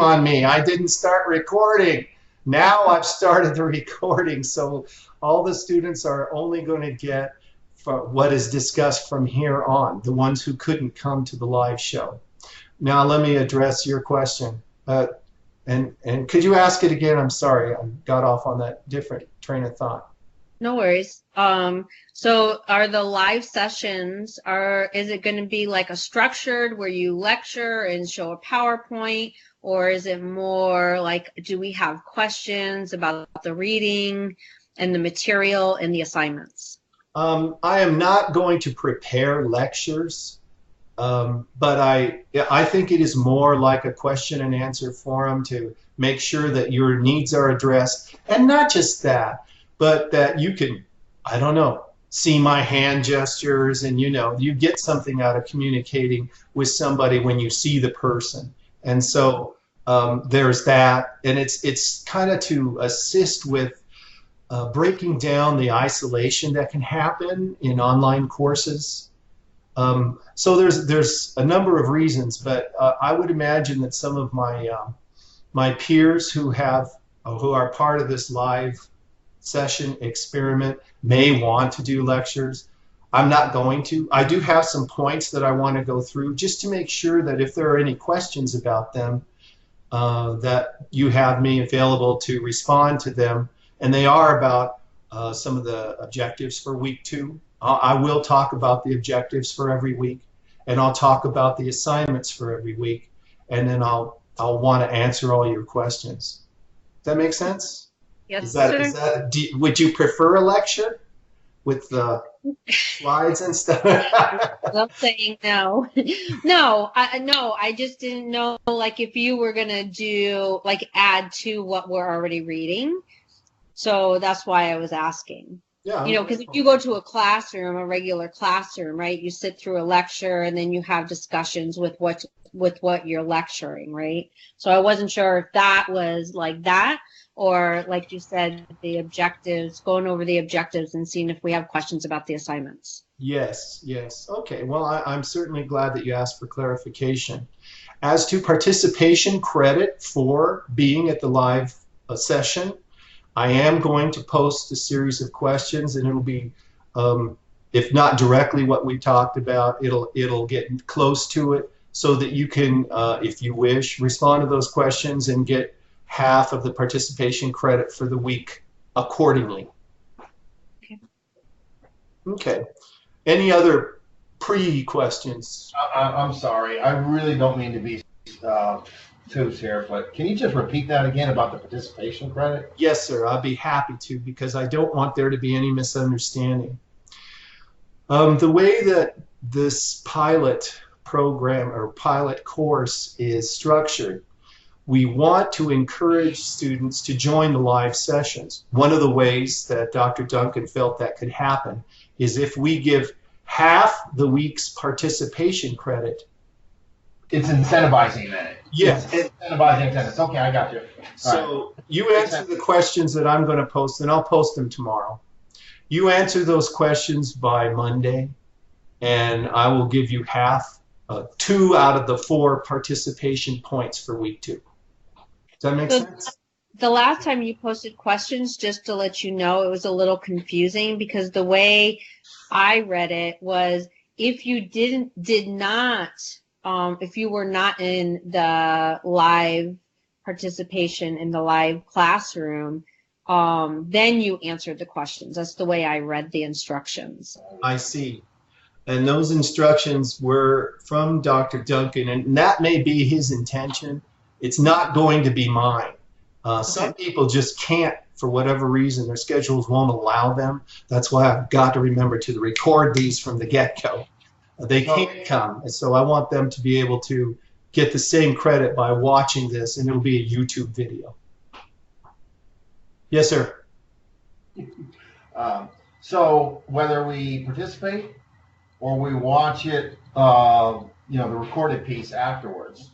shame on me. I didn't start recording. Now I've started the recording, so all the students are only going to get what is discussed from here on, the ones who couldn't come to the live show. Now let me address your question. And could you ask it again? I'm sorry, I got off on that different train of thought. No worries. So are the live sessions, is it going to be like a structured where you lecture and show a PowerPoint, or is it more like, do we have questions about the reading and the material and the assignments? I am not going to prepare lectures, but I think it is more like a question and answer forum to make sure that your needs are addressed, and not just that, but that you can, I don't know, see my hand gestures, and you get something out of communicating with somebody when you see the person. And so there's that, and it's kind of to assist with breaking down the isolation that can happen in online courses. So there's a number of reasons, but I would imagine that some of my peers who are part of this live session experiment may want to do lectures. I'm not going to. I do have some points that I want to go through just to make sure that if there are any questions about them, that you have me available to respond to them. And they are about some of the objectives for week 2. I will talk about the objectives for every week, and I'll talk about the assignments for every week, and then I'll want to answer all your questions. Does that make sense? Yes, would you prefer a lecture with the slides and stuff? I'm saying no. No, I just didn't know, like, if you were going to do, like, add to what we're already reading. So that's why I was asking. Yeah. Because if you go to a classroom, a regular classroom, right, you sit through a lecture and then you have discussions with what you're lecturing, right? So I wasn't sure if that was like that, or like you said, the objectives, going over the objectives and seeing if we have questions about the assignments. Yes. Okay. Well, I'm certainly glad that you asked for clarification. As to participation credit for being at the live session, I am going to post a series of questions, and it'll be, if not directly what we talked about, it'll get close to it, so that you can, if you wish, respond to those questions and get half of the participation credit for the week accordingly. Okay. Any other pre-questions? I'm sorry. I really don't mean to be tubes here, but can you just repeat that again about the participation credit? Yes, sir. I'd be happy to, because I don't want there to be any misunderstanding. The way that this pilot program or pilot course is structured, we want to encourage students to join the live sessions. One of the ways that Dr. Duncan felt that could happen is if we give half the week's participation credit. It's incentivizing that. Yes. It's incentivizing attendance. Okay, I got you. So you answer the questions that I'm going to post, and I'll post them tomorrow. You answer those questions by Monday, and I will give you half, 2 out of the 4 participation points for week 2. Does that make sense? The last time you posted questions, just to let you know, it was a little confusing, because the way I read it was if you if you were not in the live participation in the live classroom, then you answered the questions. That's the way I read the instructions. I see. And those instructions were from Dr. Duncan, and that may be his intention. It's not going to be mine. Some people just can't, for whatever reason, their schedules won't allow them. That's why I've got to remember to record these from the get-go. They can't come, and so I want them to be able to get the same credit by watching this, and it'll be a YouTube video. Yes, sir. So whether we participate or we watch it, the recorded piece afterwards,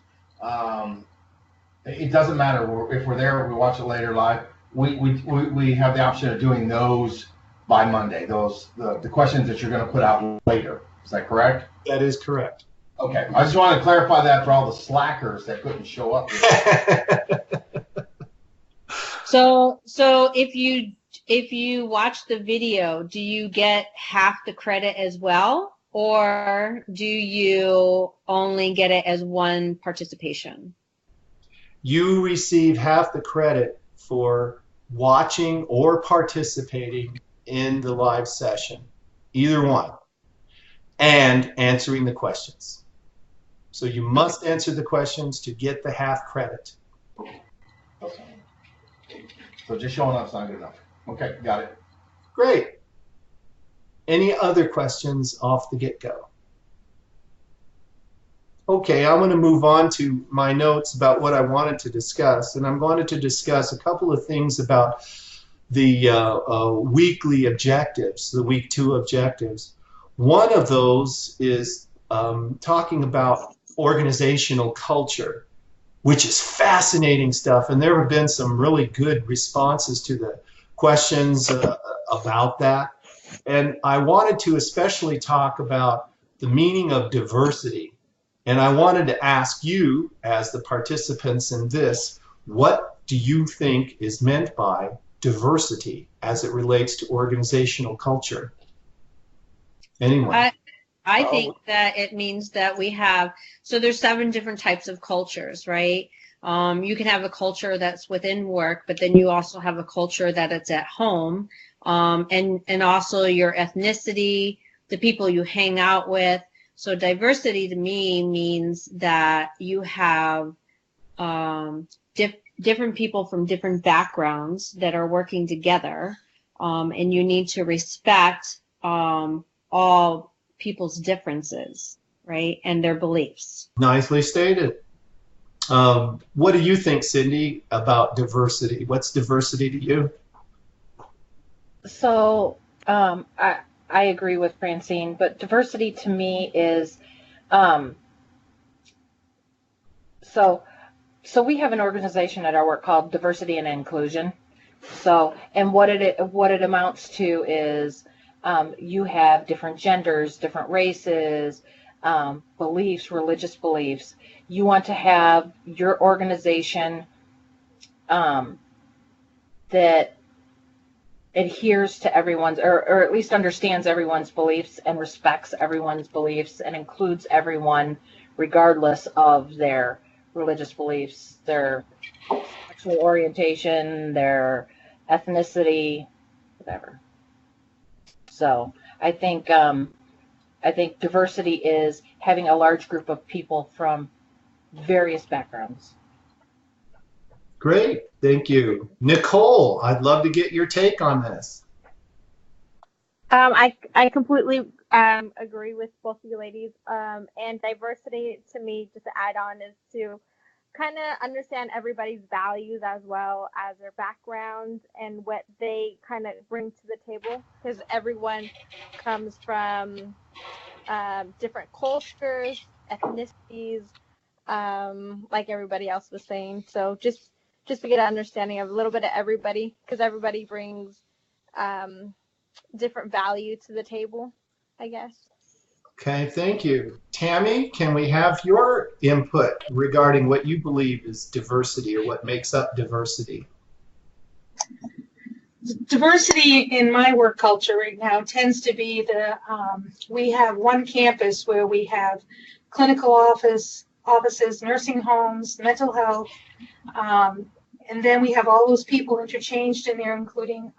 it doesn't matter if we're there or we watch it later live. We have the option of doing those by Monday. The questions that you're going to put out later. Is that correct? That is correct. Okay, I just want to clarify that for all the slackers that couldn't show up. So if you watch the video, do you get half the credit as well, or do you only get it as one participation? You receive half the credit for watching or participating in the live session, either one, and answering the questions. So you must answer the questions to get the half credit. Okay. So just showing up's not good enough. Okay, got it. Great. Any other questions off the get-go? Okay, I'm going to move on to my notes about what I wanted to discuss, and I'm going to discuss a couple of things about the weekly objectives, the week 2 objectives. One of those is talking about organizational culture, which is fascinating stuff, and there have been some really good responses to the questions about that. And I wanted to especially talk about the meaning of diversity. And I wanted to ask you, as the participants in this, what do you think is meant by diversity as it relates to organizational culture? Anyone? I think that it means that we have, so there's 7 different types of cultures, right? You can have a culture that's within work, but then you also have a culture that it's at home, and also your ethnicity, the people you hang out with. So diversity to me means that you have different people from different backgrounds that are working together, and you need to respect all people's differences, right, and their beliefs. Nicely stated. What do you think, Cindy, about diversity? What's diversity to you? So I agree with Francine, but diversity to me is so we have an organization at our work called Diversity and Inclusion. So, and what it amounts to is you have different genders, different races, beliefs, religious beliefs. You want to have your organization that adheres to everyone's, or at least understands everyone's beliefs and respects everyone's beliefs and includes everyone regardless of their religious beliefs, their sexual orientation, their ethnicity, whatever. So I think diversity is having a large group of people from various backgrounds. Great, thank you. Nicole, I'd love to get your take on this. I completely agree with both of you ladies. And diversity to me, just to add on, is to kind of understand everybody's values as well as their backgrounds and what they kind of bring to the table, because everyone comes from different cultures, ethnicities, like everybody else was saying. So just to get an understanding of a little bit of everybody, because everybody brings different value to the table, I guess. Okay, thank you. Tammy, can we have your input regarding what you believe is diversity, or what makes up diversity? Diversity in my work culture right now tends to be we have one campus where we have clinical offices, nursing homes, mental health, and then we have all those people interchanged in there, including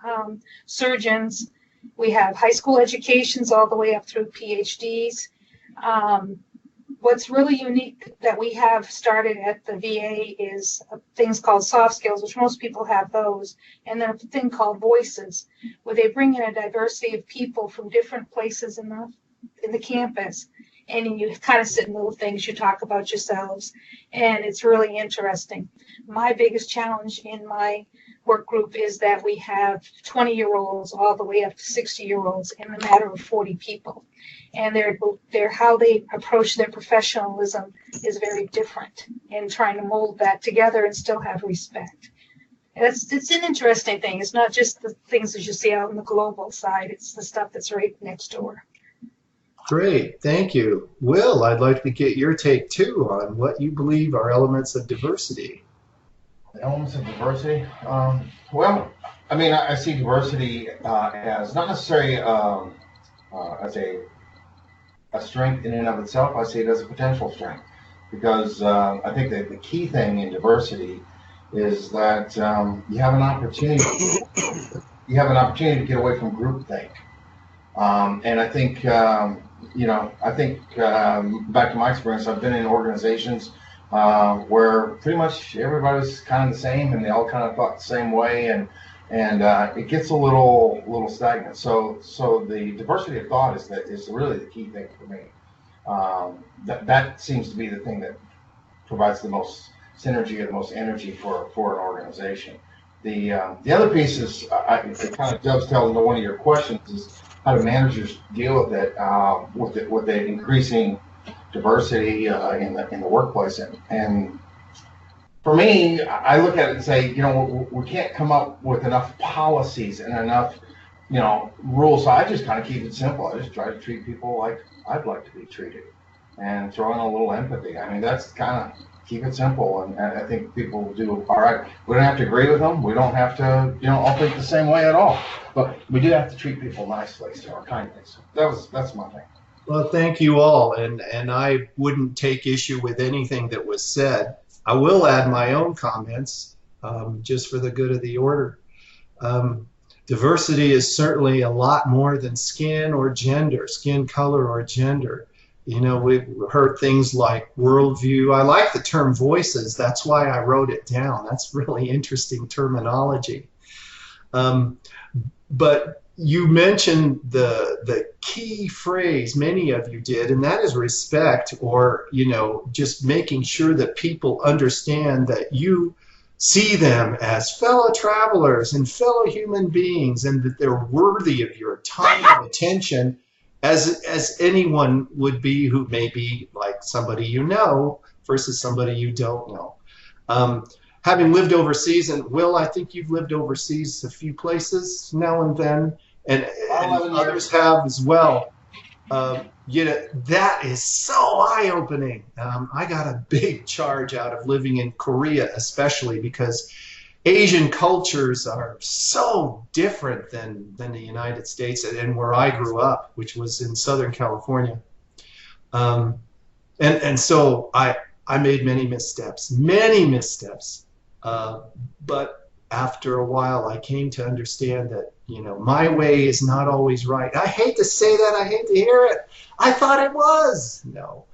surgeons. We have high school educations all the way up through PhDs. What's really unique that we have started at the VA is things called soft skills, which most people have those, and then a thing called voices, where they bring in a diversity of people from different places in the campus, and you kind of sit in little things, you talk about yourselves, and it's really interesting. My biggest challenge in my work group is that we have 20-year-olds all the way up to 60-year-olds in a matter of 40 people. And they're how they approach their professionalism is very different, in trying to mold that together and still have respect. It's an interesting thing. It's not just the things that you see out on the global side. It's the stuff that's right next door. Great, thank you. Will, I'd like to get your take too on what you believe are elements of diversity. Elements of diversity. Well, I mean, I see diversity as not necessarily as a strength in and of itself. I see it as a potential strength because I think that the key thing in diversity is that you have an opportunity. You have an opportunity to get away from groupthink, and I think back to my experience, I've been in organizations where pretty much everybody's kind of the same, and they all kind of thought the same way, and it gets a little stagnant. So the diversity of thought is really the key thing for me. That seems to be the thing that provides the most synergy or the most energy for an organization. The other piece is it kind of dovetails into one of your questions is how do managers deal with it with the increasing diversity in the workplace, and for me, I look at it and say, we can't come up with enough policies and enough, rules. So I just kind of keep it simple. I just try to treat people like I'd like to be treated, and throw in a little empathy. I mean, that's kind of keep it simple, and I think people do all right. We don't have to agree with them. We don't have to, all think the same way at all. But we do have to treat people nicely, or kindly. So that's my thing. Well, thank you all, and I wouldn't take issue with anything that was said. I will add my own comments, just for the good of the order. Diversity is certainly a lot more than skin or gender, skin color or gender. We've heard things like worldview. I like the term voices. That's why I wrote it down. That's really interesting terminology. But you mentioned the key phrase, many of you did, and that is respect, or, just making sure that people understand that you see them as fellow travelers and fellow human beings, and that they're worthy of your time and attention as anyone would be who may be like somebody you know versus somebody you don't know. Having lived overseas, and Will, I think you've lived overseas a few places now and then, and others have as well. That is so eye-opening. I got a big charge out of living in Korea, especially because Asian cultures are so different than the United States and where I grew up, which was in Southern California. And so I made many missteps. But after a while, I came to understand that, my way is not always right. I hate to say that. I hate to hear it. I thought it was. No.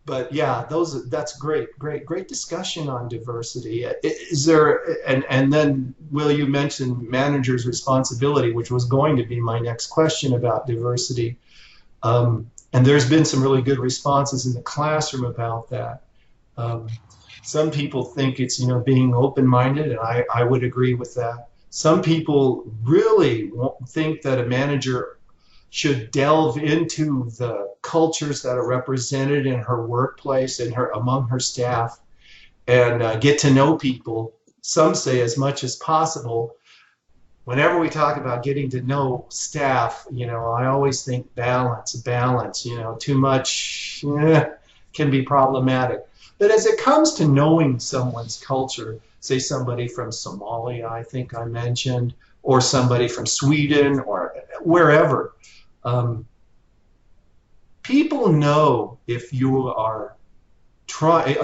But yeah, that's great discussion on diversity. Is there, and then Will, you mentioned manager's responsibility, which was going to be my next question about diversity. And there's been some really good responses in the classroom about that. Some people think it's, being open-minded, and I would agree with that. Some people really think that a manager should delve into the cultures that are represented in her workplace and among her staff, and get to know people. Some say as much as possible. Whenever we talk about getting to know staff, I always think balance. Too much can be problematic. But as it comes to knowing someone's culture, say somebody from Somalia, I think I mentioned, or somebody from Sweden or wherever, people know if you are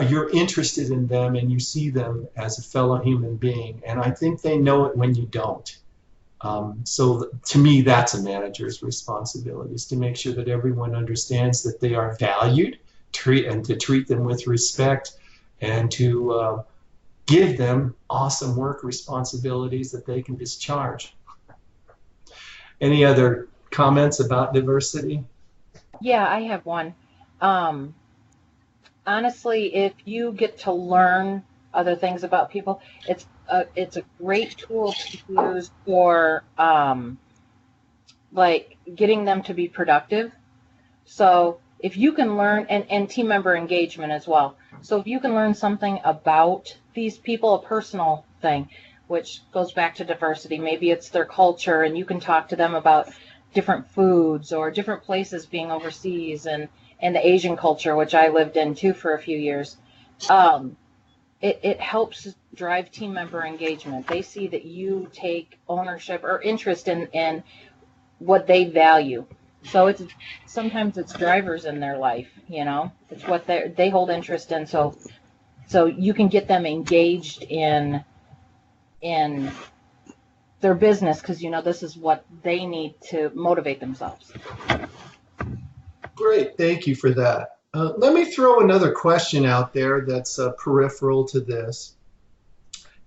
you're interested in them and you see them as a fellow human being, and I think they know it when you don't. So to me, that's a manager's responsibility, is to make sure that everyone understands that they are valued, to treat them with respect, and to give them awesome work responsibilities that they can discharge. Any other comments about diversity? Yeah, I have one. Honestly, if you get to learn other things about people, it's a great tool to use for like getting them to be productive. So if you can learn, and team member engagement as well. So if you can learn something about these people, a personal thing, which goes back to diversity, maybe it's their culture, and you can talk to them about different foods or different places being overseas, and the Asian culture, which I lived in too for a few years. It helps drive team member engagement. They see that you take ownership or interest in what they value. So sometimes it's drivers in their life, it's what they hold interest in. So you can get them engaged in their business because this is what they need to motivate themselves. Great, thank you for that. Let me throw another question out there that's peripheral to this,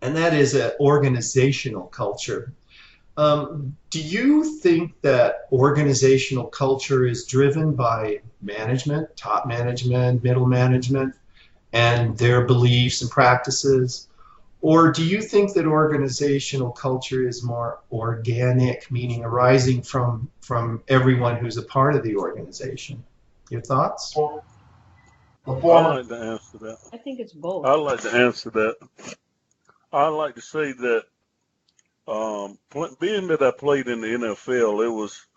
and that is organizational culture. Do you think that organizational culture is driven by management, top management, middle management, and their beliefs and practices? Or do you think that organizational culture is more organic, meaning arising from everyone who's a part of the organization? Your thoughts? I'd like to answer that. I think it's both. I'd like to answer that. I'd like to say that being that I played in the NFL, it was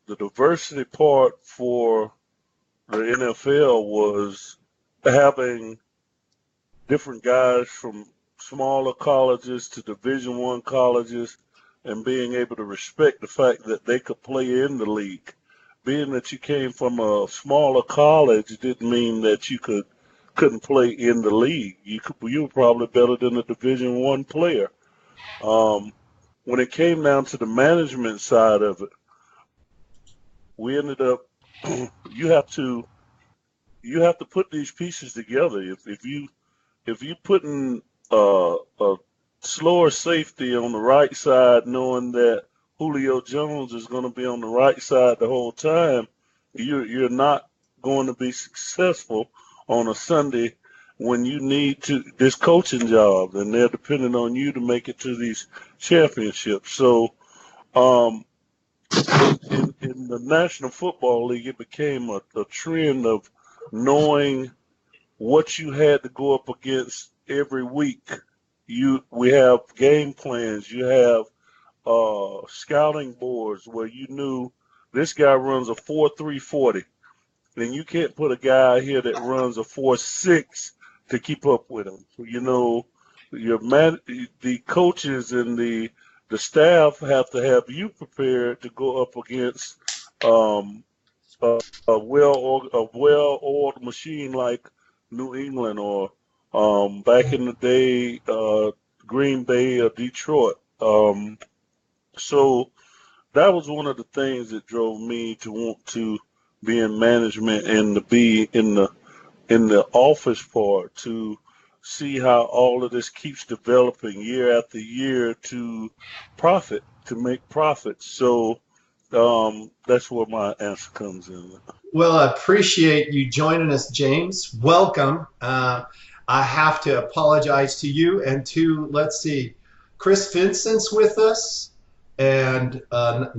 the diversity part for the NFL was having different guys from smaller colleges to Division I colleges and being able to respect the fact that they could play in the league. Being that you came from a smaller college didn't mean that you couldn't play in the league. You were probably better than a Division I player. When it came down to the management side of it, we ended up you have to put these pieces together. If you putting a slower safety on the right side, knowing that Julio Jones is going to be on the right side the whole time, you're not going to be successful on a Sunday when you need this coaching job, and they're depending on you to make it to these championships. So in the National Football League, it became a trend of knowing what you had to go up against every week. We have game plans. You have scouting boards where you knew this guy runs a 4.340. Then you can't put a guy here that runs a 4.6 to keep up with him. The coaches and the staff have to have you prepared to go up against a well-oiled machine like New England or back in the day Green Bay or Detroit. So that was one of the things that drove me to want to be in management and to be in the office part, to see how all of this keeps developing year after year to make profits. So that's where my answer comes in. Well, I appreciate you joining us, James. Welcome. I have to apologize to you and to, let's see, Chris Vincent's with us, and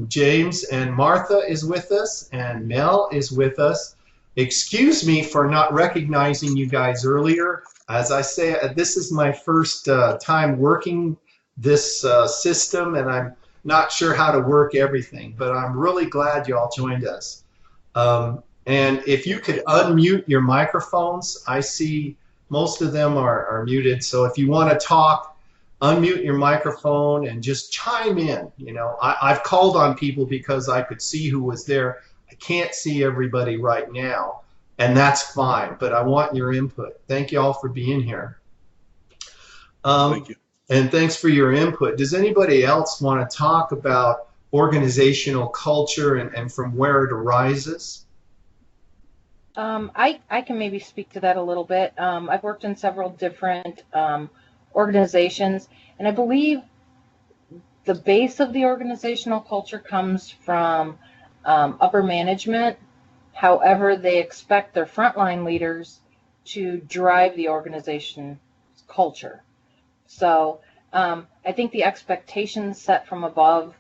James and Martha is with us, and Mel is with us. Excuse me for not recognizing you guys earlier. As I say, this is my first time working this system, and I'm not sure how to work everything, but I'm really glad you all joined us. And if you could unmute your microphones, I see most of them are muted, so if you want to talk, unmute your microphone and just chime in. I've called on people because I could see who was there. I can't see everybody right now, and that's fine, but I want your input. Thank you all for being here. Thank you. And thanks for your input. Does anybody else want to talk about organizational culture and from where it arises? I can maybe speak to that a little bit. I've worked in several different organizations, and I believe the base of the organizational culture comes from upper management. However, they expect their frontline leaders to drive the organization's culture. So I think the expectations set from above,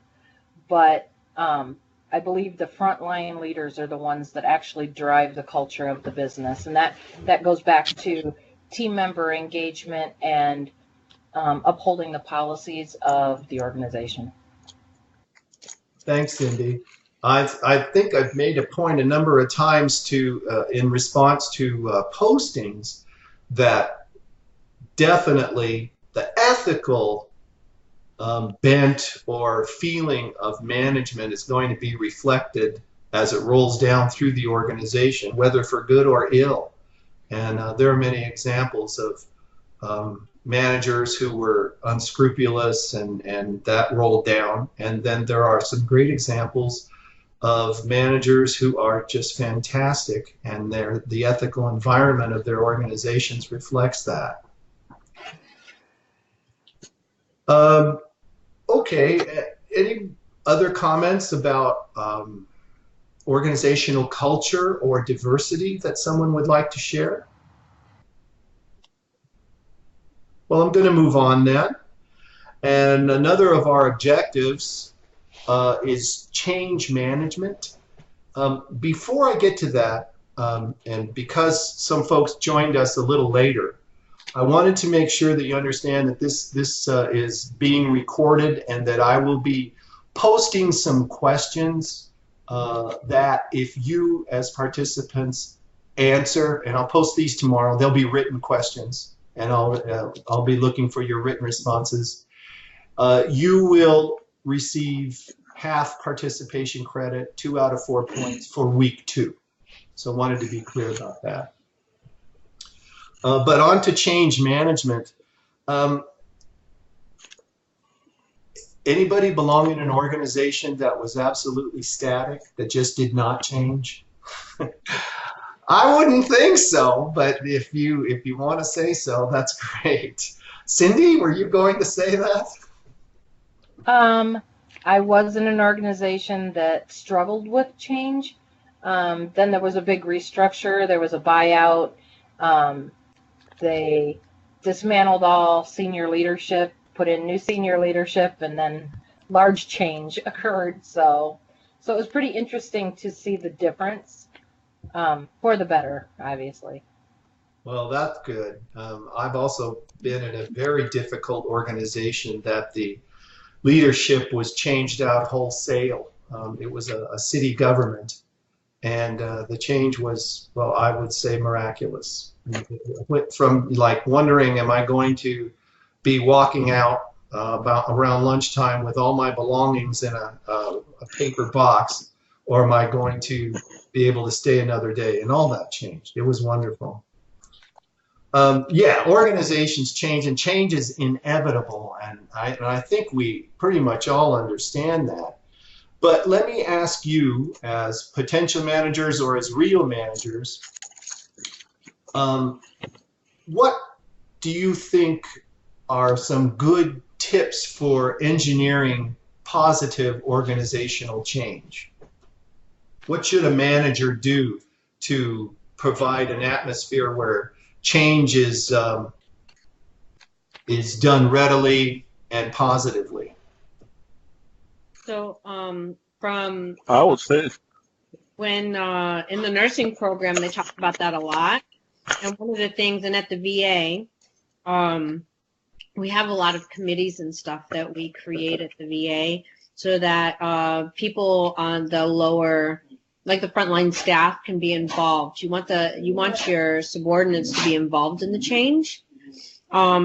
but I believe the frontline leaders are the ones that actually drive the culture of the business, and that goes back to team member engagement and upholding the policies of the organization. Thanks, Cindy. I think I've made a point a number of times to, in response to postings, that definitely the ethical bent or feeling of management is going to be reflected as it rolls down through the organization, whether for good or ill. And there are many examples of managers who were unscrupulous and that rolled down. And then there are some great examples of managers who are just fantastic, and the ethical environment of their organizations reflects that. Okay, any other comments about organizational culture or diversity that someone would like to share? Well, I'm going to move on then. And another of our objectives is change management. Before I get to that, and because some folks joined us a little later, I wanted to make sure that you understand that this is being recorded, and that I will be posting some questions that if you as participants answer, and I'll post these tomorrow, they'll be written questions, and I'll be looking for your written responses. You will receive half participation credit, 2 out of 4 points for week 2. So I wanted to be clear about that. But on to change management. Anybody belong in an organization that was absolutely static, that just did not change? I wouldn't think so, but if you want to say so, that's great. Cindy, were you going to say that? I was in an organization that struggled with change. Then there was a big restructure. There was a buyout. They dismantled all senior leadership, put in new senior leadership, and then large change occurred. So it was pretty interesting to see the difference, for the better, obviously. Well, that's good. I've also been in a very difficult organization that the leadership was changed out wholesale. It was a city government, and the change was, well, I would say miraculous. It went from like wondering, am I going to be walking out around lunchtime with all my belongings in a paper box, or am I going to be able to stay another day? And all that changed. It was wonderful. Yeah, organizations change, and change is inevitable, and I think we pretty much all understand that. But let me ask you, as potential managers or as real managers, what do you think are some good tips for engineering positive organizational change? What should a manager do to provide an atmosphere where change is done readily and positively? So from I would say, when in the nursing program, they talk about that a lot. And one of the things, and at the VA, we have a lot of committees and stuff that we create at the VA so that people on the lower, like the frontline staff, can be involved. You want your subordinates to be involved in the change,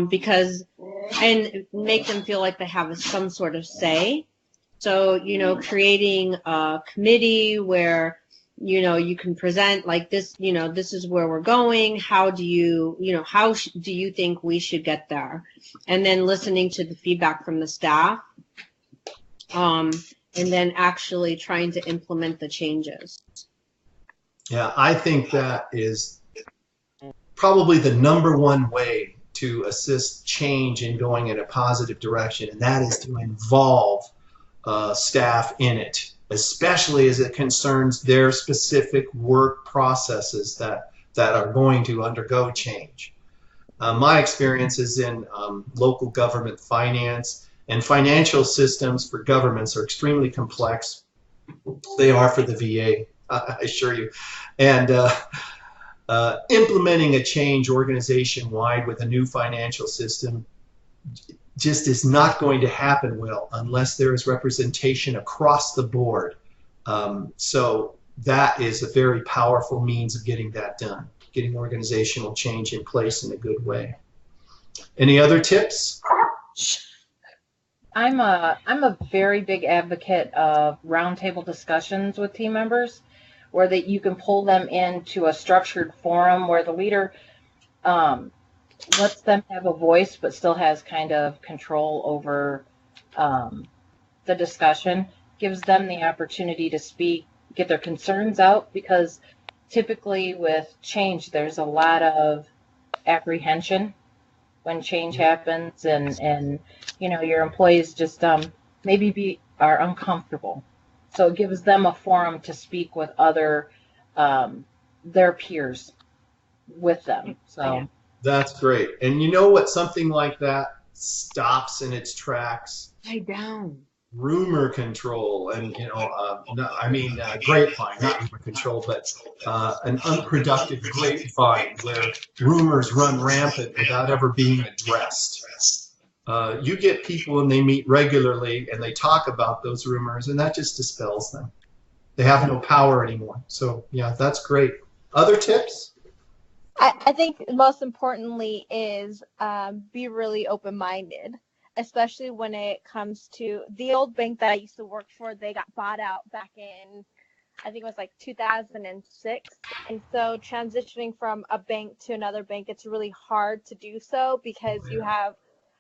because, and make them feel like they have some sort of say. So, creating a committee where, you can present like this, this is where we're going. How do you, how do you think we should get there? And then listening to the feedback from the staff, and then actually trying to implement the changes. Yeah, I think that is probably the #1 way to assist change in going in a positive direction, and that is to involve staff in it, especially as it concerns their specific work processes that are going to undergo change. My experience is in local government finance, and financial systems for governments are extremely complex. They are for the VA, I assure you. And implementing a change organization-wide with a new financial system just is not going to happen well unless there is representation across the board. So that is a very powerful means of getting that done, getting organizational change in place in a good way. Any other tips? I'm a very big advocate of roundtable discussions with team members, where that you can pull them into a structured forum where the leader lets them have a voice but still has kind of control over the discussion, gives them the opportunity to speak, get their concerns out, because typically with change there's a lot of apprehension when change happens, and you know, your employees just maybe are uncomfortable. So it gives them a forum to speak with other their peers with them. So that's great. And you know what? Something like that stops in its tracks. I down. Rumor control, and grapevine, not rumor control, but an unproductive grapevine where rumors run rampant without ever being addressed. You get people and they meet regularly and they talk about those rumors, and that just dispels them. They have no power anymore. So yeah, that's great. Other tips? I think most importantly is be really open-minded, especially when it comes to the old bank that I used to work for. They got bought out back in, I think it was like 2006. And so transitioning from a bank to another bank, it's really hard to do so because you have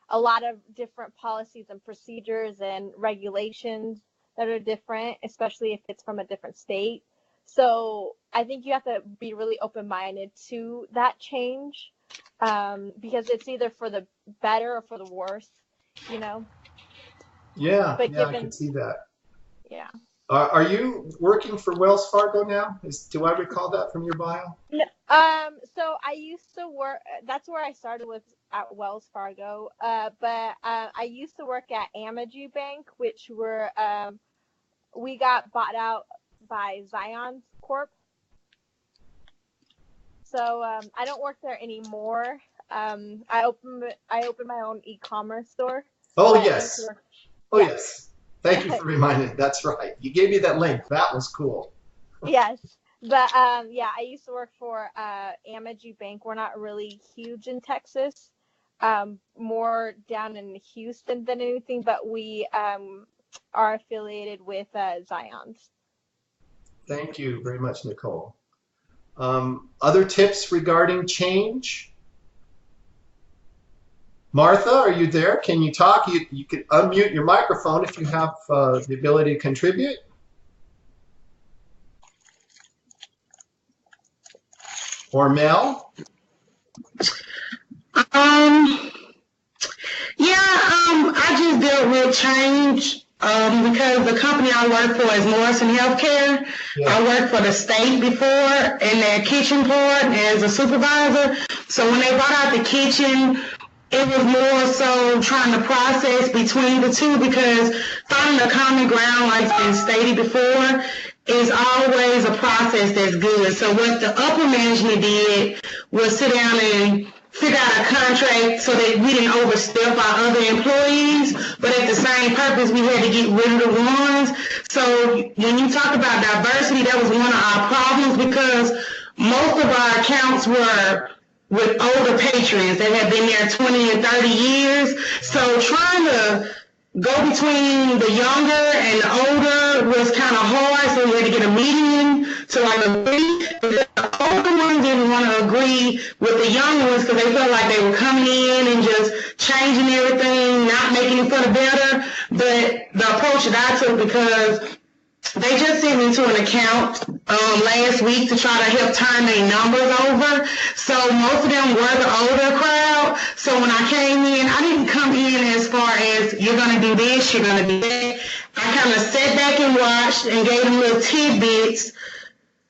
a lot of different policies and procedures and regulations that are different, especially if it's from a different state. So I think you have to be really open-minded to that change because it's either for the better or for the worse, you know? Yeah, But I can see that. Yeah. Are you working for Wells Fargo now? Do I recall that from your bio? No, so I used to work, that's where I started with at Wells Fargo, but I used to work at Amegy Bank, which we got bought out by Zions Corp. So I don't work there anymore. I opened my own e-commerce store. Oh, yes. Oh, yes. Thank you for reminding me. That's right. You gave me that link. That was cool. Yes. But yeah, I used to work for Amegy Bank. We're not really huge in Texas, more down in Houston than anything, but we are affiliated with Zions. Thank you very much, Nicole. Other tips regarding change? Martha, are you there? Can you talk? You can unmute your microphone if you have the ability to contribute. Or Mel? I just dealt with change because the company I work for is Morrison Healthcare. Yeah. I worked for the state before in their kitchen part as a supervisor. So when they brought out the kitchen, it was more so trying to process between the two, because finding a common ground, like it's been stated before, is always a process that's good. So what the upper management did was sit down and figure out a contract so that we didn't overstep our other employees, but at the same purpose, we had to get rid of the ones. So when you talk about diversity, that was one of our problems, because most of our accounts were with older patrons that had been there 20 and 30 years. So trying to go between the younger and the older was kind of hard, so we had to get a meeting to agree. The older ones didn't want to agree with the younger ones because they felt like they were coming in and just changing everything, not making it for the better. But the approach that I took, because they just sent me to an account last week to try to help turn their numbers over. So most of them were the older crowd. So when I came in, I didn't come in as far as you're going to do this, you're going to do that. I kind of sat back and watched and gave them little tidbits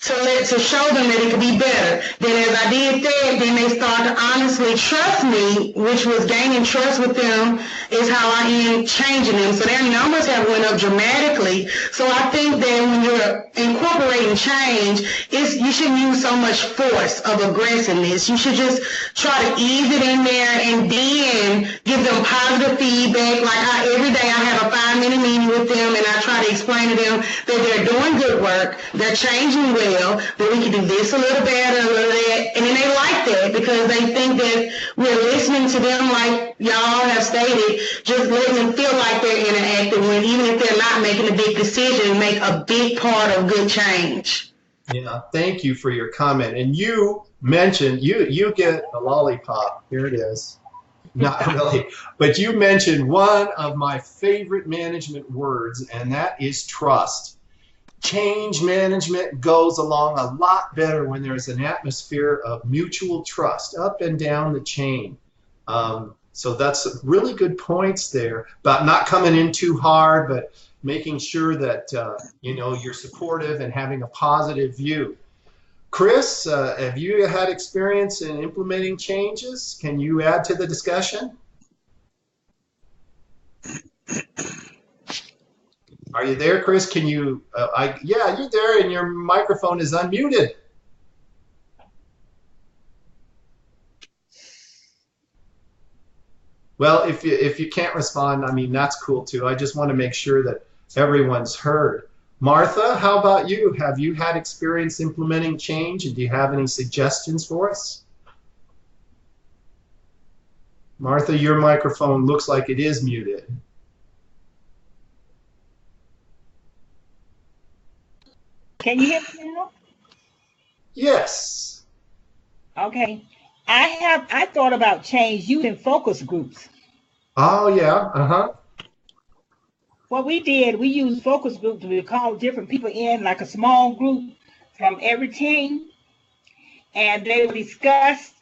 to show them that it could be better. Then as I did that, then they started to honestly basically trust me, which was gaining trust with them, is how I am changing them. So their numbers have went up dramatically. So I think that when you're incorporating change, you shouldn't use so much force of aggressiveness. You should just try to ease it in there and then give them positive feedback. Like every day I have a 5-minute meeting with them and I try to explain to them that they're doing good work, they're changing well, that we can do this a little better, a little that, and then they like that because they think that we're listening to them, like y'all have stated, just letting them feel like they're interacting when even if they're not making a big decision, make a big part of good change. Yeah, thank you for your comment. And you mentioned, you get a lollipop. Here it is. Not really, but you mentioned one of my favorite management words, and that is trust. Change management goes along a lot better when there's an atmosphere of mutual trust up and down the chain. So that's really good points there about not coming in too hard, but making sure that you're supportive and having a positive view. Chris, have you had experience in implementing changes? Can you add to the discussion? Are you there, Chris? Can you? Yeah, you're there, and your microphone is unmuted. Well, if you can't respond, I mean, that's cool too. I just want to make sure that everyone's heard. Martha, how about you? Have you had experience implementing change, and do you have any suggestions for us? Martha, your microphone looks like it is muted. Can you hear me now? Yes. Okay. I thought about change using focus groups. Oh yeah. Uh-huh. What we did, we used focus groups. We called different people in, like a small group from every team, and they would discuss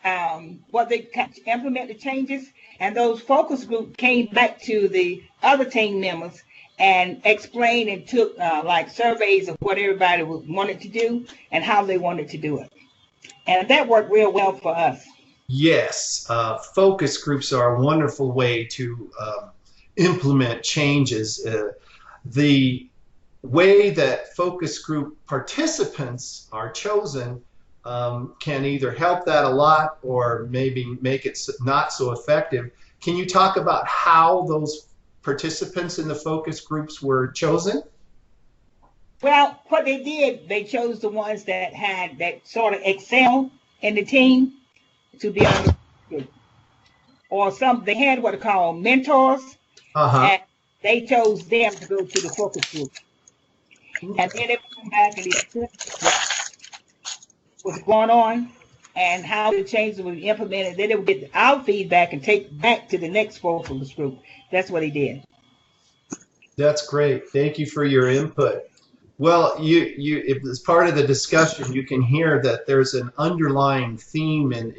what they implement the changes, and those focus groups came back to the other team members and explained and took like surveys of what everybody wanted to do and how they wanted to do it. And that worked real well for us. Yes, focus groups are a wonderful way to implement changes. The way that focus group participants are chosen can either help that a lot or maybe make it not so effective. Can you talk about how those participants in the focus groups were chosen? Well, what they did, they chose the ones that sort of excel in the team to be on the group. Or they had what are called mentors, and they chose them to go to the focus group. And then they would come back and discuss what's going on and how the changes were implemented. Then they would get our feedback and take back to the next focus group. That's what he did. That's great. Thank you for your input. Well, if as part of the discussion, you can hear that there's an underlying theme in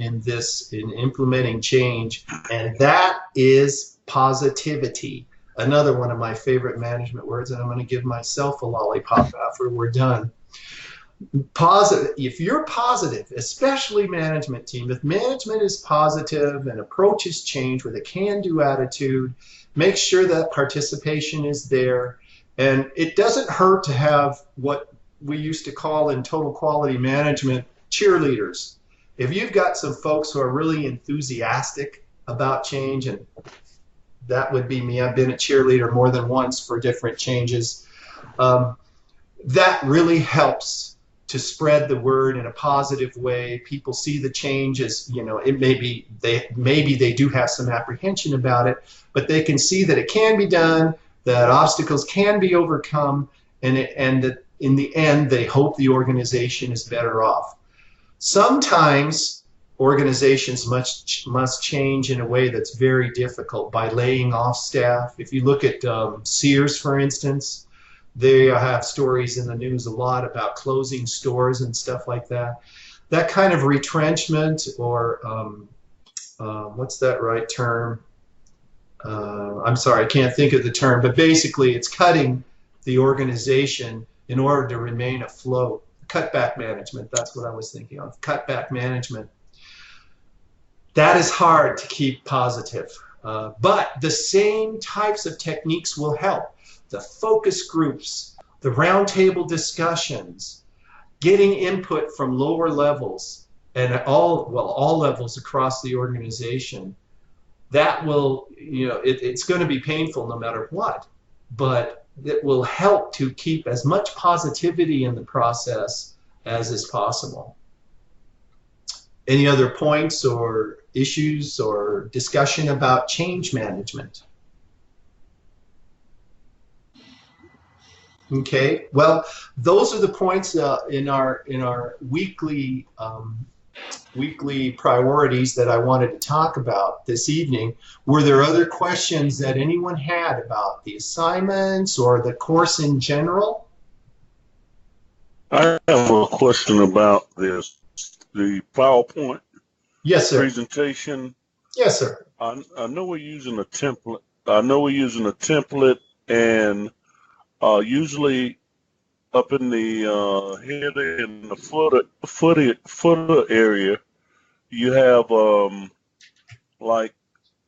implementing change, and that is positivity. Another one of my favorite management words, and I'm going to give myself a lollipop after we're done. Positive. If you're positive, especially management team, if management is positive and approaches change with a can-do attitude, make sure that participation is there. And it doesn't hurt to have what we used to call in total quality management cheerleaders. If you've got some folks who are really enthusiastic about change, and that would be me, I've been a cheerleader more than once for different changes, that really helps to spread the word in a positive way. People see the change as, it maybe they do have some apprehension about it, but they can see that it can be done, that obstacles can be overcome, and that in the end they hope the organization is better off. Sometimes organizations must change in a way that's very difficult by laying off staff. If you look at Sears, for instance, they have stories in the news a lot about closing stores and stuff like that. That kind of retrenchment, or what's that right term? I'm sorry, I can't think of the term, but basically it's cutting the organization in order to remain afloat. Cutback management, that's what I was thinking of, cutback management. That is hard to keep positive. But the same types of techniques will help. The focus groups, the roundtable discussions, getting input from lower levels and all levels across the organization. That will, it's going to be painful no matter what, but it will help to keep as much positivity in the process as is possible. Any other points or issues or discussion about change management? Okay, well, those are the points in our weekly weekly priorities that I wanted to talk about this evening. Were there other questions that anyone had about the assignments or the course in general? I have a question about this, the PowerPoint Yes, sir. presentation. Yes, sir. I know we're using a template. And usually up in the header and the footer area, you have like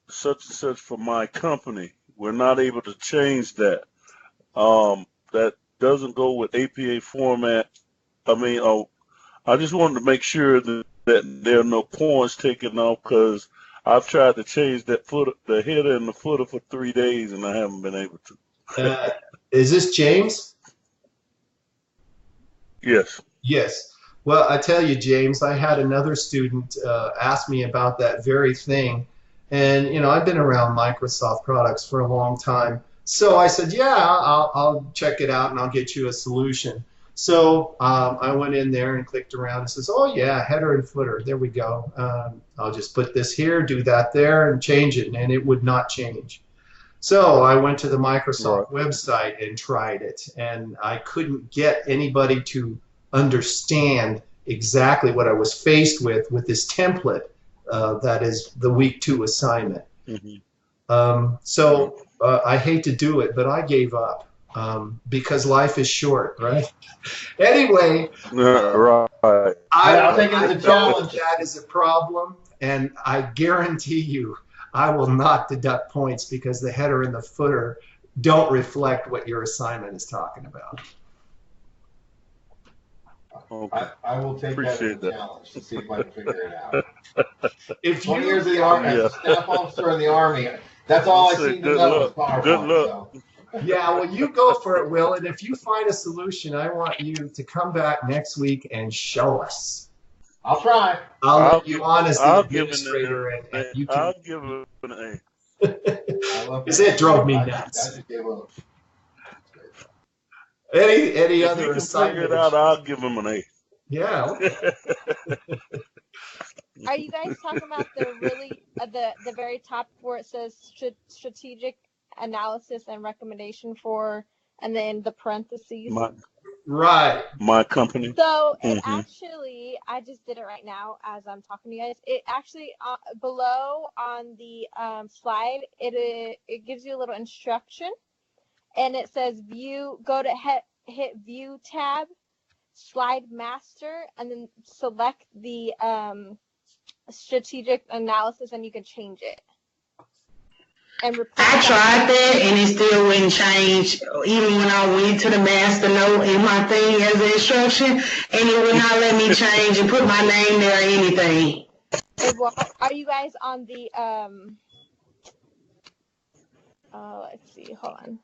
such and such for my company. We're not able to change that. That doesn't go with APA format. I mean, I just wanted to make sure that there are no points taken off, because I've tried to change that the header and the footer for 3 days and I haven't been able to. Is this James? Yes. Yes. Well, I tell you, James, I had another student ask me about that very thing. And, I've been around Microsoft products for a long time. So I said, yeah, I'll check it out and I'll get you a solution. So I went in there and clicked around and says, oh, yeah, header and footer. There we go. I'll just put this here, do that there, and change it. And it would not change. So I went to the Microsoft website and tried it. And I couldn't get anybody to understand exactly what I was faced with this template that is the week 2 assignment. Mm-hmm. So I hate to do it, but I gave up. Because life is short, right? Anyway, right. I think it's a challenge. That is a problem, and I guarantee you, I will not deduct points because the header and the footer don't reflect what your assignment is talking about. Okay. I will take that as a challenge to see if I can figure it out. If 20 years in the Army, as a staff officer in the Army, that's all I seem to know is PowerPoint. Good luck. So. Yeah, well, you go for it, Will, and if you find a solution, I want you to come back next week and show us. I'll try. I'll let you on as the administrator, and you can. I'll give it an A. Because it drove me nuts. Any other assignment? Figure it out, I'll give him an A. Yeah. Okay. Are you guys talking about the really the very top where it says strategic analysis and recommendation for, and then the parentheses? My company. So it actually, I just did it right now as I'm talking to you guys. It actually below on the slide, it gives you a little instruction, and it says view. Go to hit view tab, slide master, and then select the strategic analysis, and you can change it. I tried that and it still wouldn't change, even when I went to the master note in my thing as an instruction, and it would not let me change and put my name there or anything. Are you guys on the let's see, hold on,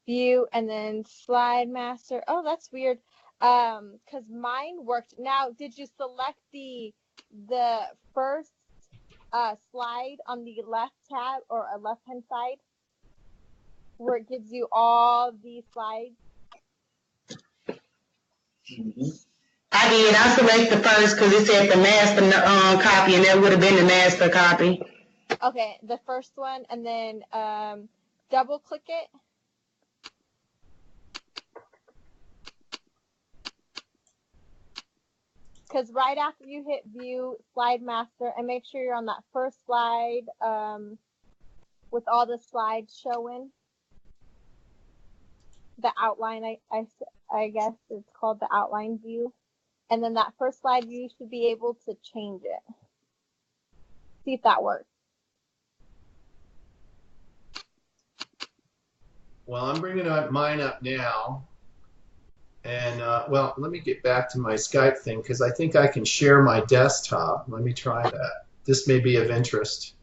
view and then slide master? Oh, that's weird, because mine worked. Now, did you select the first slide on the left tab or a left hand side where it gives you all the slides? I did. I select the first because it said the master copy, and that would have been the master copy. Okay, the first one, and then double click it. Because right after you hit view slide master, and make sure you're on that first slide with all the slides showing. The outline, I guess it's called the outline view. And then that first slide, you should be able to change it. See if that works. Well, I'm bringing mine up now. And, well, let me get back to my Skype thing because I think I can share my desktop. Let me try that. This may be of interest.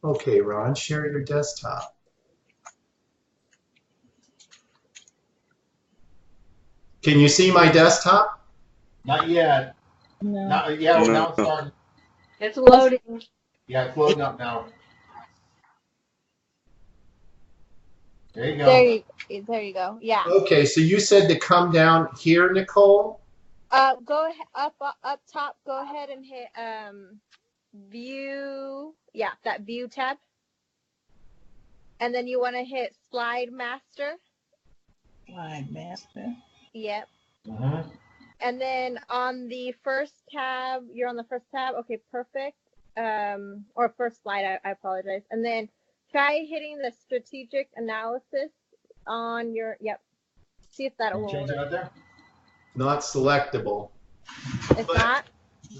Okay, Ron, share your desktop. Can you see my desktop? Not yet. No. Not, yeah, well, now it's starting. It's loading. Yeah, it's loading up now. There you go. There you go. Yeah. Okay, so you said to come down here, Nicole? Go ahead, up top. Go ahead and hit view. Yeah, that view tab. And then you want to hit slide master. Slide master. Yep. Mhm. And then on the first tab, you're on the first tab. Okay, perfect. Or first slide. I apologize. And then try hitting the strategic analysis on your. Yep. See if that'll Change it work. out there. Not selectable. If But- not,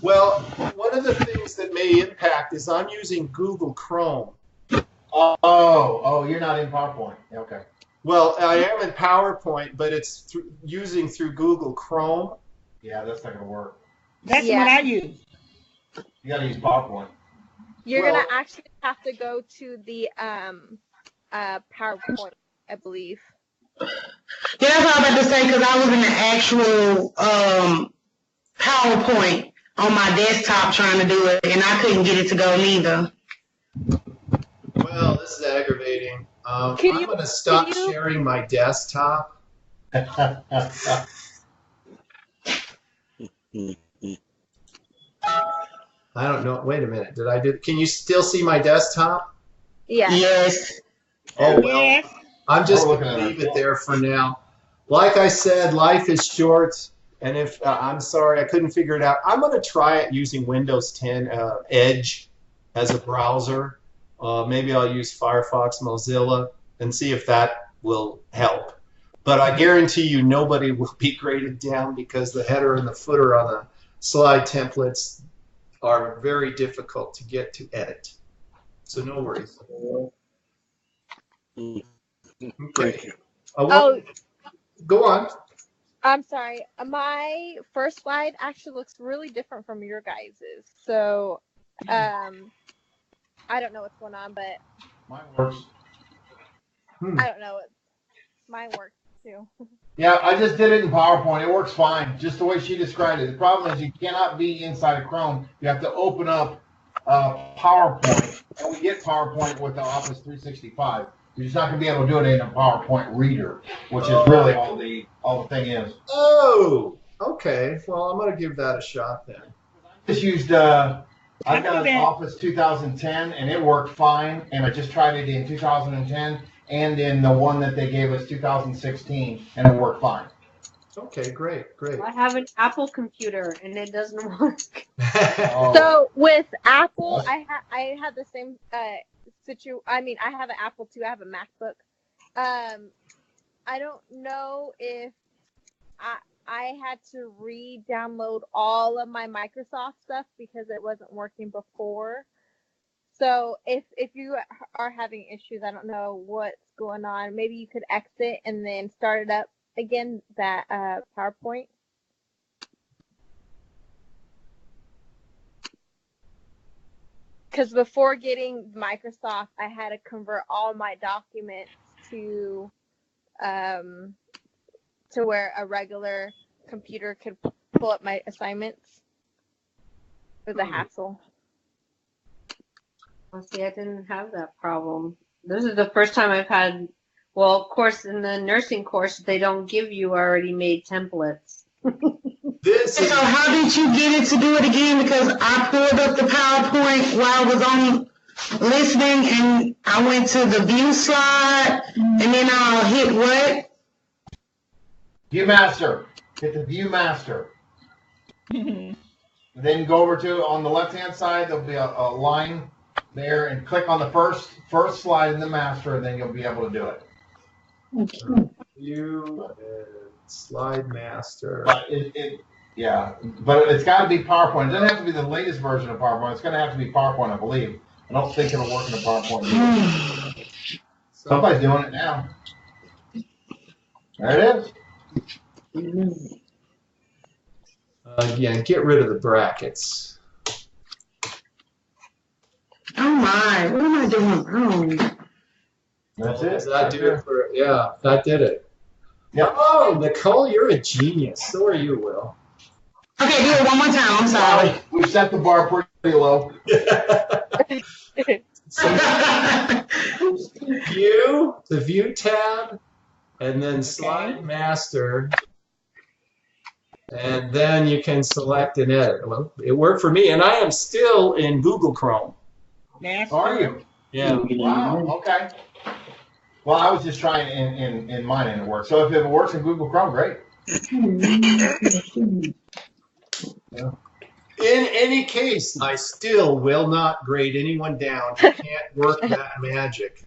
Well, one of the things that may impact is I'm using Google Chrome. Oh, you're not in PowerPoint. Okay. Well, I am in PowerPoint, but it's using through Google Chrome. Yeah, that's not gonna work. That's Yeah. what I use. You gotta use PowerPoint. you're Well- gonna actually have to go to the PowerPoint, I believe. Yeah, that's what I was about to say because I was in the actual PowerPoint on my desktop trying to do it, and I couldn't get it to go neither. Well, this is aggravating. I'm Can you- going to stop can you- sharing my desktop. I don't know. Wait a minute. Did I do? Can you still see my desktop? Yeah. Yes. Oh, well. Yes. I'm just We're going to looking at leave it. it there for now. Like I said, life is short. And if I'm sorry, I couldn't figure it out. I'm going to try it using Windows 10 Edge as a browser. Maybe I'll use Firefox, Mozilla, and see if that will help. But I guarantee you nobody will be graded down because the header and the footer on the slide templates are very difficult to get to edit. So no worries. Thank Okay. you. Oh, Go on. I'm sorry. My first slide actually looks really different from your guys's. So, I don't know what's going on, but Mine works. I don't know. Mine works too. Yeah, I just did it in PowerPoint. It works fine, just the way she described it. The problem is you cannot be inside of Chrome. You have to open up PowerPoint, and we get PowerPoint with the Office 365. You're just not going to be able to do it in a PowerPoint reader, which is really all the thing is. Oh, okay. Well, I'm going to give that a shot then. Just used I've got an Office 2010, and it worked fine. And I just tried it in 2010 and in the one that they gave us 2016, and it worked fine. Okay, great, great. I have an Apple computer and it doesn't work. Oh. So with Apple, I had the same I mean, I have an Apple too. I have a MacBook. I don't know if I had to re-download all of my Microsoft stuff because it wasn't working before. So if you are having issues, I don't know what's going on. Maybe you could exit and then start it up again, that PowerPoint. Because before getting Microsoft, I had to convert all my documents to where a regular computer could pull up my assignments. It was a hassle. Well, see, I didn't have that problem. This is the first time I've had, well, of course, in the nursing course, they don't give you already made templates. This is So how did you get it to do it again? Because I pulled up the PowerPoint while I was on listening, and I went to the view slide, and then I'll hit what? View Master. Hit the View Master. Then go over to, on the left-hand side, there'll be a line there, and click on the first slide in the master, and then you'll be able to do it. View Slide Master. But Yeah, but it's got to be PowerPoint. It doesn't have to be the latest version of PowerPoint. It's going to have to be PowerPoint, I believe. I don't think it'll work in a PowerPoint either. Somebody's doing it now. There it is. Again, get rid of the brackets. Oh my, what am I doing wrong? That's Does it. that do it for, yeah, that did it. Yep. Oh, Nicole, you're a genius. So are you, Will. Okay, do it one more time. I'm sorry. We've set the bar pretty low. So view, the view tab, and then slide master, and then you can select and edit. Well, it worked for me, and I am still in Google Chrome. Are you? Yeah. Wow. Okay. Well, I was just trying in mine and it worked. So if it works in Google Chrome, great. Yeah. In any case, I still will not grade anyone down. You can't work that magic.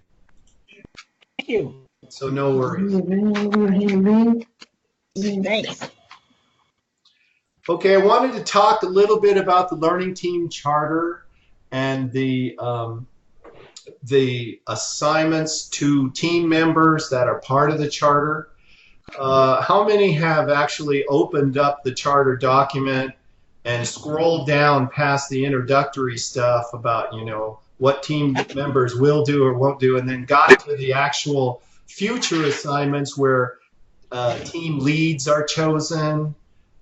Thank you. So no worries. Thanks. Okay, I wanted to talk a little bit about the Learning Team Charter and the assignments to team members that are part of the charter. How many have actually opened up the charter document and scrolled down past the introductory stuff about, you know, what team members will do or won't do, and then got to the actual future assignments where team leads are chosen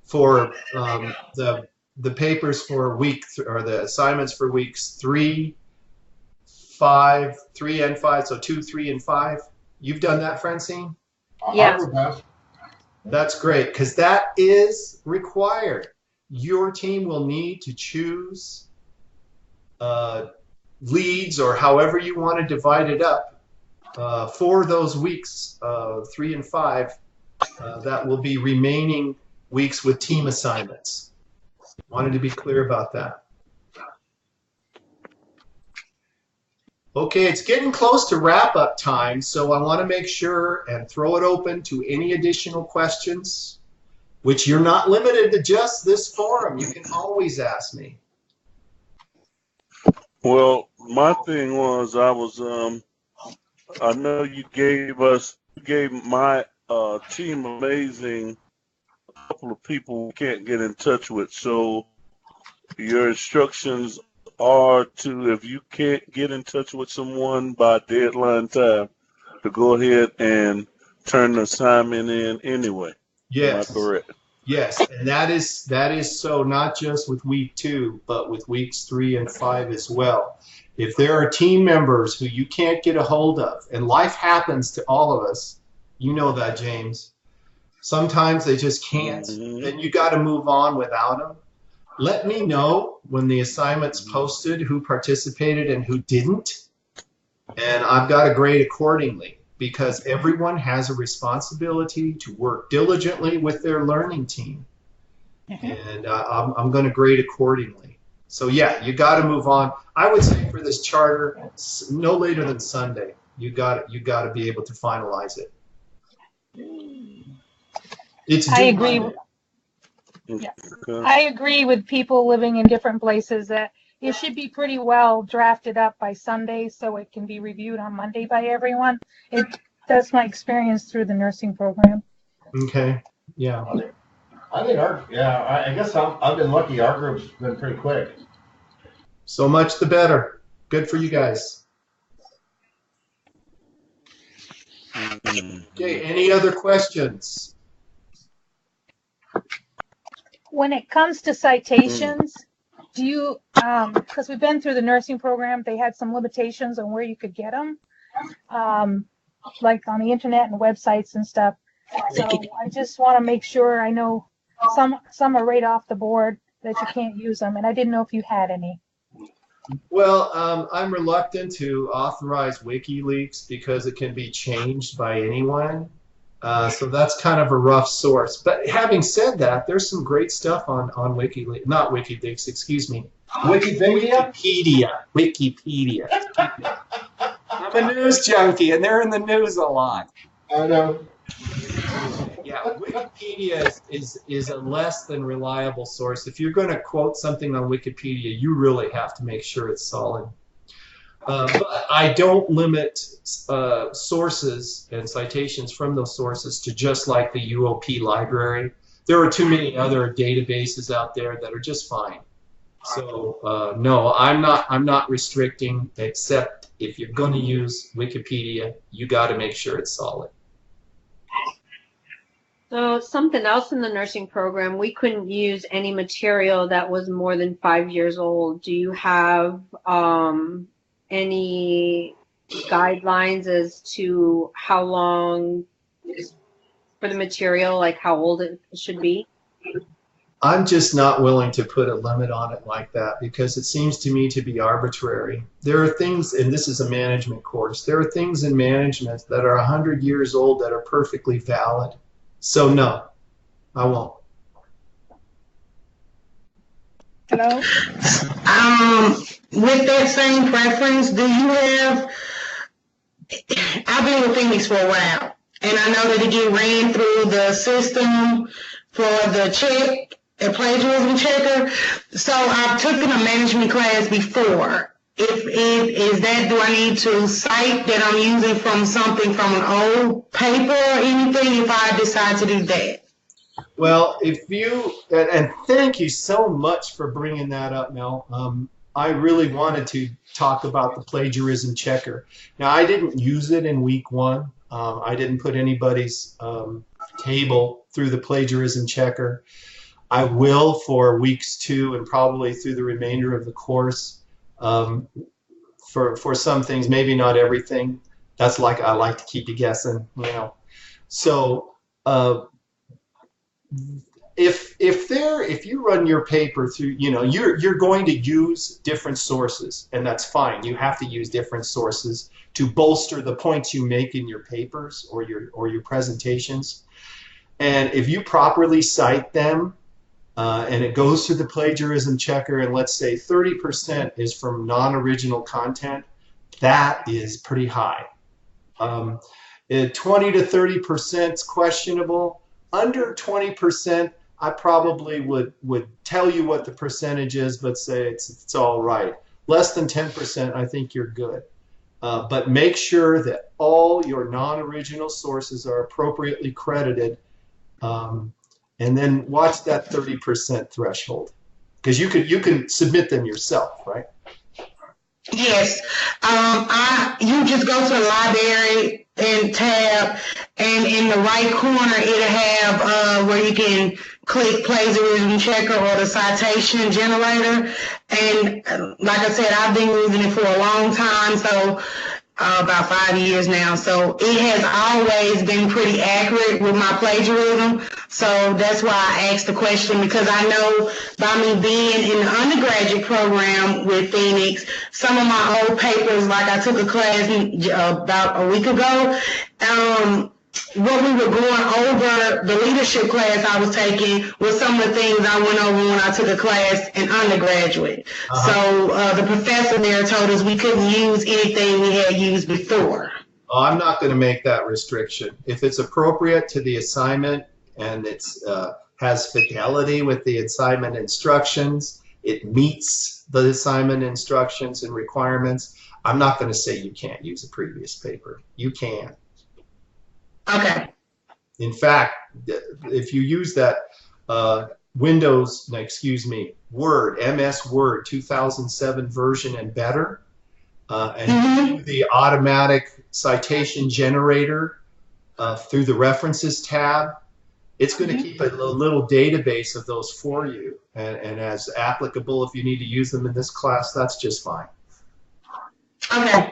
for the papers for or the assignments for weeks 3, 5, 3 and 5, so 2, 3, and 5. You've done that, Francine? Yeah. That's great, because that is required. Your team will need to choose leads, or however you want to divide it up, for those weeks 3 and 5 that will be remaining weeks with team assignments. Wanted to be clear about that. Okay, it's getting close to wrap-up time, so I want to make sure and throw it open to any additional questions, which you're not limited to just this forum. You can always ask me. Well, my thing was, I know you gave my team amazing a couple of people we can't get in touch with, so your instructions are to, if you can't get in touch with someone by deadline time, to go ahead and turn the assignment in anyway. Yes. Am I correct? Yes, and that is so not just with week 2, but with weeks 3 and 5 as well. If there are team members who you can't get a hold of, and life happens to all of us, you know that, James. Sometimes they just can't, then you got to move on without them. Let me know when the assignment's posted who participated and who didn't, and I've got to grade accordingly, because everyone has a responsibility to work diligently with their learning team, and I'm going to grade accordingly. So yeah, you got to move on. I would say for this charter, no later than Sunday. You got to be able to finalize it. It's I agree. Okay. I agree with people living in different places that it should be pretty well drafted up by Sunday so it can be reviewed on Monday by everyone. That's my experience through the nursing program. Okay. Yeah. I think I guess I've been lucky. Our group's been pretty quick. So much the better. Good for you guys. Okay. Any other questions? When it comes to citations, do you, because we've been through the nursing program, they had some limitations on where you could get them, like on the internet and websites and stuff. So I just want to make sure, I know some are right off the board that you can't use them, and I didn't know if you had any. Well, I'm reluctant to authorize WikiLeaks because it can be changed by anyone. So that's kind of a rough source. But having said that, there's some great stuff on WikiLeaks, not WikiLeaks, excuse me. Wikipedia. I'm a news junkie, and they're in the news a lot. I know. Yeah, Wikipedia is a less than reliable source. If you're going to quote something on Wikipedia, you really have to make sure it's solid. But I don't limit sources and citations from those sources to just like the UOP library. There are too many other databases out there that are just fine. So no, I'm not restricting, except if you're going to use Wikipedia, you got to make sure it's solid. So something else in the nursing program, we couldn't use any material that was more than 5 years old. Do you have any guidelines as to how long for the material, like how old it should be? I'm just not willing to put a limit on it like that because it seems to me to be arbitrary. There are things, and this is a management course, there are things in management that are 100 years old that are perfectly valid. So no, I won't. Hello? With that same preference, do you have, I've been with Phoenix for a while, and I know that it get ran through the system for the check, a plagiarism checker. So I've taken a management class before. Is that, do I need to cite that I'm using from something from an old paper or anything if I decide to do that? Well, if you, and thank you so much for bringing that up, Mel. I really wanted to talk about the plagiarism checker. Now, I didn't use it in week 1. I didn't put anybody's table through the plagiarism checker. I will for weeks 2 and probably through the remainder of the course. For some things, maybe not everything. That's like, I like to keep you guessing, you know. So if you run your paper through, you know, you're going to use different sources, and that's fine. You have to use different sources to bolster the points you make in your papers or your presentations. And if you properly cite them, and it goes through the plagiarism checker, and let's say 30% is from non-original content, that is pretty high. 20 to 30% is questionable. Under 20%, I probably would tell you what the percentage is, but say it's all right. Less than 10%, I think you're good. But make sure that all your non-original sources are appropriately credited. And then watch that 30% threshold, because you can submit them yourself, right? Yes. You just go to the library and tab, and in the right corner it'll have where you can click plagiarism checker or the citation generator. And like I said, I've been using it for a long time, so about 5 years now. So it has always been pretty accurate with my plagiarism. So that's why I asked the question, because I know by me being in the undergraduate program with Phoenix, some of my old papers, like I took a class about a week ago, what we were going over, the leadership class I was taking, was some of the things I went over when I took a class in undergraduate. So the professor there told us we couldn't use anything we had used before. Oh, I'm not going to make that restriction. If it's appropriate to the assignment and it's has fidelity with the assignment instructions, it meets the assignment instructions and requirements, I'm not going to say you can't use a previous paper. You can. Okay. In fact, if you use that Word, MS Word 2007 version and better, and the automatic citation generator through the references tab, it's going to keep a little database of those for you. And as applicable, if you need to use them in this class, that's just fine. Okay.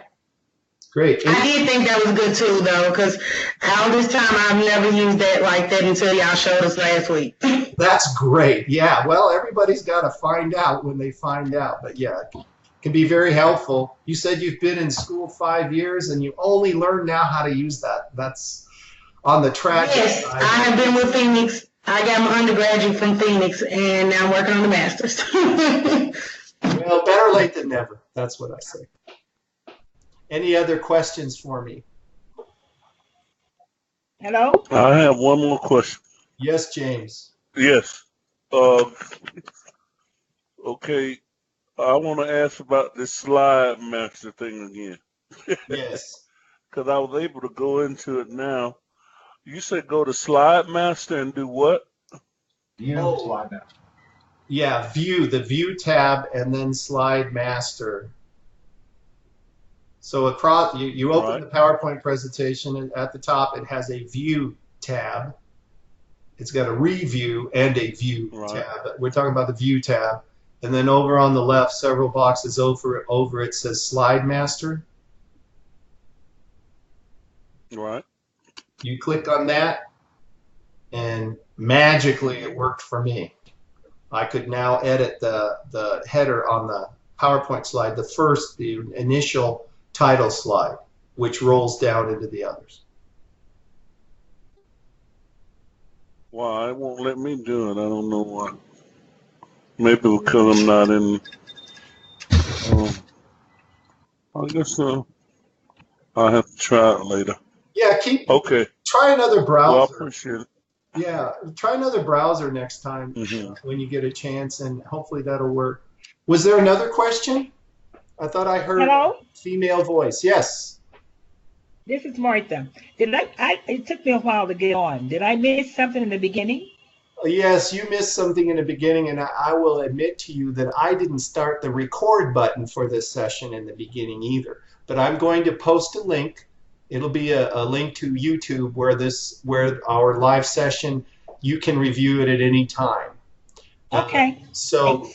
Great. I did think that was good too, though, because all this time I've never used that like that until y'all showed us last week. That's great. Yeah. Well, everybody's got to find out when they find out. But yeah, it can be very helpful. You said you've been in school 5 years and you only learned now how to use that. That's on the track. Yes, I have been with Phoenix. I got my undergraduate from Phoenix, and now I'm working on the master's. Well, better late than never. That's what I say. Any other questions for me? Hello? I have one more question. Yes, James. Yes. Okay. I want to ask about this slide master thing again. Yes. Because I was able to go into it now. You said go to slide master and do what? Slide down. Yeah, the view tab, and then slide master. So across, you open the PowerPoint presentation, and at the top it has a view tab. It's got a review and a view tab. We're talking about the view tab. And then over on the left, several boxes over it says slide master. Right. You click on that, and magically it worked for me. I could now edit the header on the PowerPoint slide, the initial title slide, which rolls down into the others. Why it won't let me do it? I don't know why. Maybe because I'm not in. I guess I'll have to try it later. Yeah, try another browser. Well, I appreciate it. Yeah, try another browser next time when you get a chance, and hopefully that'll work. Was there another question? I thought I heard a female voice. Yes. This is Martha. It took me a while to get on. Did I miss something in the beginning? Yes, you missed something in the beginning, and I will admit to you that I didn't start the record button for this session in the beginning either. But I'm going to post a link. It'll be a link to YouTube where our live session, you can review it at any time. Okay. So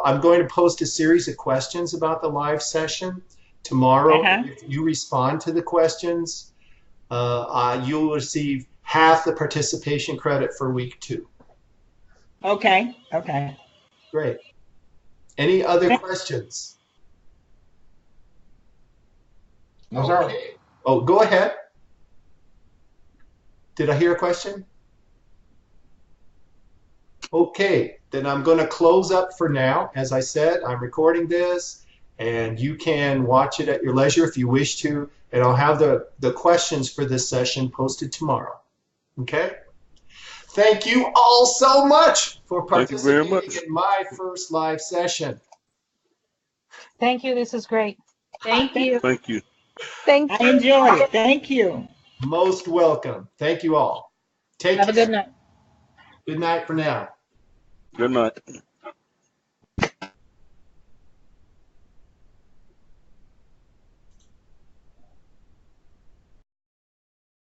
I'm going to post a series of questions about the live session tomorrow. If you respond to the questions, you'll receive half the participation credit for week 2. Okay. Great. Any other questions? No, sir. Okay. Oh, go ahead. Did I hear a question? Okay, then I'm going to close up for now. As I said, I'm recording this, and you can watch it at your leisure if you wish to, and I'll have the questions for this session posted tomorrow. Okay? Thank you all so much for participating in my first live session. Thank you. This is great. Thank you. Thank you. Thank you. I enjoyed it. Thank you. Most welcome. Thank you all. Have a good night. Good night for now. Good night.